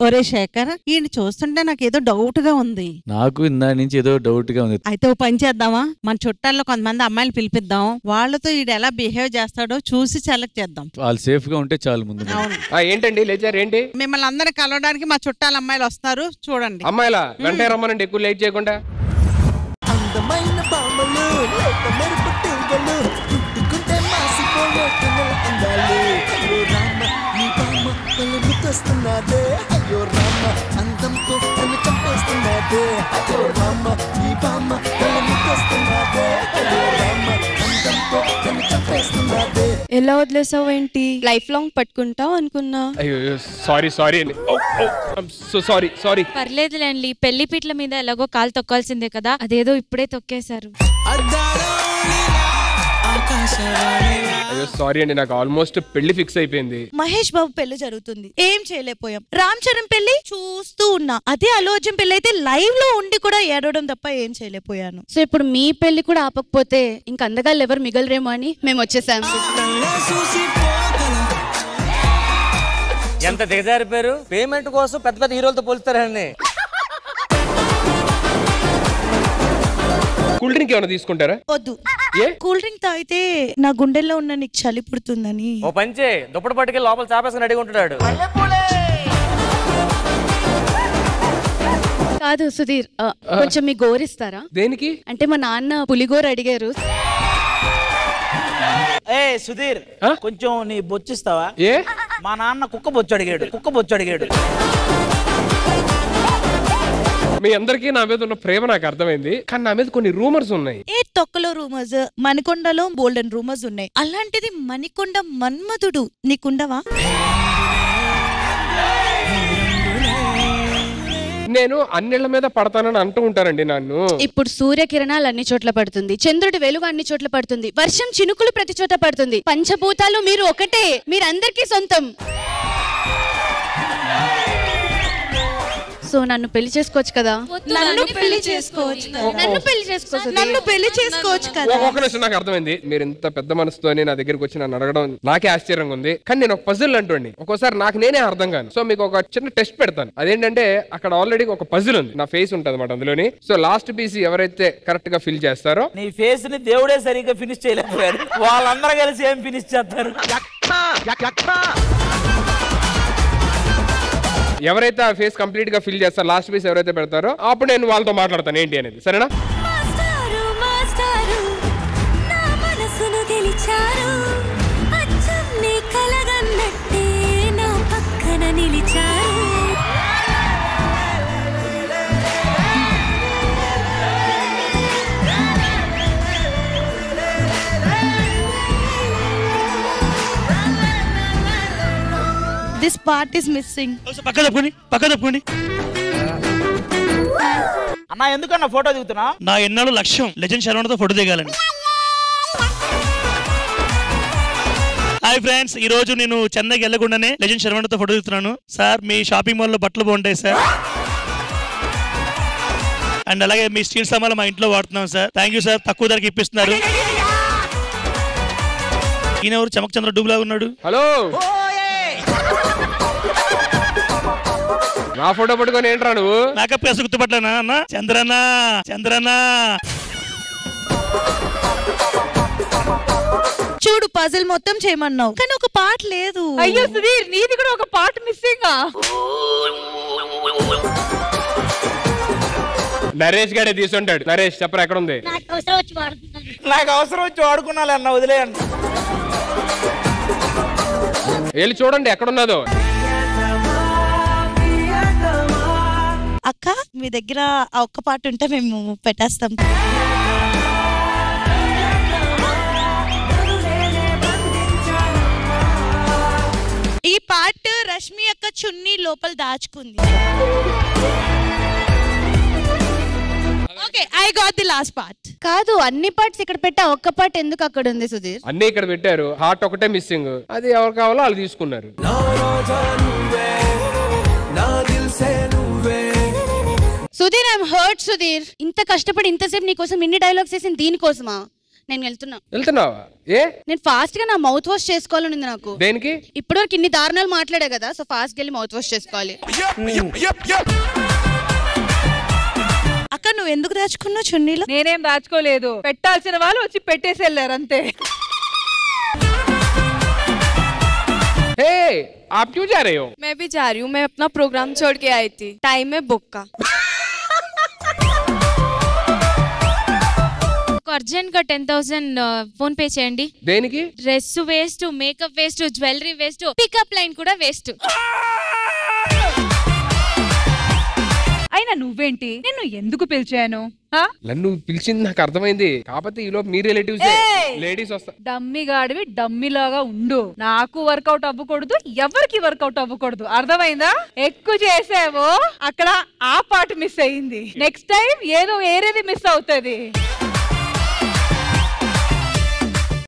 ఒరే శేఖర్, ఈయన చూస్తుంటే నాకు ఏదో డౌట్ గా ఉంది. నాకు ఇందా నుంచి ఏదో డౌట్ గా ఉంది. అయితే ఓ పని చేద్దామా, మన చుట్టాల్లో కొంతమంది అమ్మాయిలు పిలిపిద్దాం, వాళ్ళతో ఈడు ఎలా బిహేవ్ చేస్తాడో చూసి సెలెక్ట్ చేద్దాం. వాళ్ళు సేఫ్ గా ఉంటే చాలు. ముందు ఏంటండి లేచారు? ఏంటి మిమ్మల్ని అందరిని కలవడానికి మా చుట్టాల అమ్మాయిలు వస్తారు, చూడండి. అమ్మాయిలా? వెంటనే రమ్మనండి, ఎక్కువ లేట్ చేయకుండా. ఎలా వదిలేసావు ఏంటి? లైఫ్ లాంగ్ పట్టుకుంటావు అనుకున్నా. అయ్యో సారీ అండి. సారీ. పర్లేదులేండి, పెళ్లి పీట్ల మీద ఎలాగో కాలు తొక్కాల్సిందే కదా, అదేదో ఇప్పుడే తొక్కేశారు. అయ్యో సారీ అండి, నాకు ఆల్మోస్ట్ పెళ్లి ఫిక్స్ అయిపోయింది. మహేష్ బాబు పెళ్లి జరుగుతుంది, ఏం చేయలేకపోయాం. రామ్ చరణ్ పెళ్లి చూస్తూ ఉన్నా, అదే అల్లు అర్జున్ పెళ్లి అయితే లైవ్ లో ఉండి కూడా ఏడవడం తప్ప ఏం చేయలేకపోయాను. సో ఇప్పుడు మీ పెళ్లి కూడా ఆపకపోతే ఇంక అందగాళ్ళు ఎవరు మిగలరేమో అని మేము వచ్చేసాం. ఎంత దిగజారిపోయారు, పేమెంట్ కోసం పెద్ద పెద్ద హీరోలతో పోలుస్తారండి. కూల్ డ్రింక్ ఏమైనా తీసుకుంటారా? వద్దు. కూల్ డ్రింక్ తాగితే నా గుండెల్లో ఉన్న నీకు చలి పుడుతుందని. ఓ పంచే దుప్పటి పట్టుకెళ్ళి లోపల చాపేసుకుని అడిగి ఉంటాడు. కాదు సుధీర్, కొంచెం మీ గోరిస్తారా? దేనికి? అంటే మా నాన్న పులిగోర అడిగారు. ఏ సుధీర్, కొంచెం నీ బొచ్చిస్తావా? ఏ మా నాన్న కుక్క బొచ్చు అడిగాడు. మీ అందరికీ నా మీద ఉన్న ప్రేమ నాకు అర్థమైంది, కానీ నా మీద కొన్ని రూమర్స్ ఉన్నాయి. ఏ తొక్కలో రూమర్స్, మణికొండలో బోల్డెన్ రూమర్స్ ఉన్నాయి. అలాంటిది మణికొండ మన్మధుడు నీకుండవా? నేను అన్నిళ్ళ మీద పడతానని అంటూ ఉంటారండి నన్ను. ఇప్పుడు సూర్యకిరణాలు అన్ని చోట్ల పడుతుంది, చంద్రుడి వెలుగు అన్ని చోట్ల పడుతుంది, వర్షం చినుకులు ప్రతి చోట పడుతుంది. పంచభూతాలు మీరు ఒకటే, మీరందరికీ సొంతం. సో నన్ను పెళ్లి చేసుకోవచ్చు కదా? నన్ను పెళ్లి చేసుకోవచ్చు కదా? ఒక నిమిషం, నాకు అర్థమైంది. మీరు ఇంత పెద్ద మనసుతో నా దగ్గరికి వచ్చి నన్ను అడగడం నాకే ఆశ్చర్యంగా ఉంది. కానీ నేను ఒక పజిల్ అంటండి, ఒక్కోసారి నాకు నేనే అర్థం కాను. సో మీకు ఒక చిన్న టెస్ట్ పెడతాను. అదేంటంటే అక్కడ ఆల్రెడీ ఒక పజిల్ ఉంది, నా ఫేస్ ఉంటుంది అన్నమాట అందులోని. సో లాస్ట్ పీస్ ఎవరైతే కరెక్ట్ గా ఫిల్ చేస్తారో, నీ ఫేస్ ని దేవుడే సరిగ్గా ఫినిష్ చేయలేకపోయారు, వాళ్ళందరూ కలిసి ఏం ఫినిష్ చేస్తారు. ఎవరైతే ఆ ఫేస్ కంప్లీట్ గా ఫిల్ చేస్తారో, లాస్ట్ పీస్ ఎవరైతే పెడతారో, అప్పుడు నేను వాళ్ళతో మాట్లాడతాను ఏంటి అనేది. సరేనా? This part is missing. పక్క తప్పుకోండి. అన్నా ఎందుకన్నా ఫోటో దిగుతున్నా? నా ఎన్నాళ్ళు లక్ష్యం లెజెండ్ శర్వణతో ఫోటో దిగాలని. హాయ్ ఫ్రెండ్స్, ఈ రోజు నేను చెన్నైకి వెళ్ళకుండానే లెజెండ్ శర్వణతో ఫోటో దిగుతున్నాను. సార్, మీ షాపింగ్ మాల్ లో బట్టలు బాగుంటాయి సార్, అండ్ అలాగే మీ స్టీల్ సామాన్లు మా ఇంట్లో వాడుతున్నాం సార్. థ్యాంక్ యూ సార్, తక్కువ ధరకి ఇప్పిస్తున్నారు. ఈయన ఎవరు? చమక్ చంద్ర డూబ్ లాగా ఉన్నాడు. హలో, నా ఫోటో పట్టుకొని ఏంట్రా నువ్వు? మేకప్ వేసి గుర్తుపట్లేనా అన్న? చంద్రనా చూడు, పజిల్ మొత్తం చేయమన్నావు కానీ ఒక పార్ట్ లేదు. అయ్యో సుధీర్, నీది కూడా ఒక పార్ట్ మిస్సింగ్. నరేష్ గాడే తీసుంటాడు. నరేష్ చెప్పరా, ఎక్కడ ఉంది? నాకు అవసరం వచ్చి వాడుకున్నాలే అన్న, వదిలేయండి. వెళ్ళి చూడండి ఎక్కడున్నదో. అక్క, మీ దగ్గర ఆ ఒక్క పాట ఉంటే మేము పెట్టేస్తాం. ఈ పాట రష్మి అక్క చున్నీ లోపల దాచుకుంది. Okay, I got the last part. కాదు, అన్ని పార్ట్స్ ఇక్కడ పెట్టా, ఒక్క పార్ట్ ఎందుకు అక్కడ ఉంది సుధీర్? అన్ని ఇక్కడ పెట్టారు, హార్ట్ ఒకటే మిస్సింగ్. అది ఎవరు కావాలో వాళ్ళు తీసుకున్నారు. Sudheer, I'm hurt Sudheer. ఇంత కష్టపడి ఇంతసేపు నీకోసం ఇన్ని డైలాగ్స్ వేసింది దీనికోసమా? నేను వెళ్తున్నా. వెళ్తున్నావా? ఏ నేను ఫాస్ట్ గా నా మౌత్ వాష్ చేసుకోవాలని ఉంది నాకు. దేనికి? ఇప్పటివరకు ఇన్ని దారుణాలు మాట్లాడా కదా, సో ఫాస్ట్ గా వెళ్ళి మౌత్ వాష్ చేసుకోవాలి. అక్క నువ్వు ఎందుకు దాచుకున్నావు చున్నీలో? నేనేం దాచుకోలేదు, పెట్టాల్సిన వాళ్ళు వచ్చి పెట్టేసి వెళ్ళారు అంతే. हे आप क्यों जा रहे हो? मैं भी जा रही हूँ, मैं अपना प्रोग्राम छोड़ के आई थी, टाइम में बुक का। अर्जेंट का 10,000 फोन पे చేయండి. దేనికి? Dress waste, makeup waste, jewellery waste, pickup line కూడా వేస్ట్. అయినా నువ్వేంటి, నిన్ను ఎందుకు పిలిచాను? నన్ను పిలిచింది నాకు అర్థమైంది, కాకపోతే ఈలో మీ రిలేటివ్స్ లేడీస్ వస్తా. డమ్మి గాడివి డమ్మిలాగా ఉండు, నాకు వర్కౌట్ అవ్వకూడదు, ఎవరికి వర్కౌట్ అవ్వకూడదు, అర్థమైందా? ఎక్కువ చేసావో అక్కడ ఆ పార్ట్ మిస్ అయింది, నెక్స్ట్ టైం ఏదో వేరేది మిస్ అవుతుంది.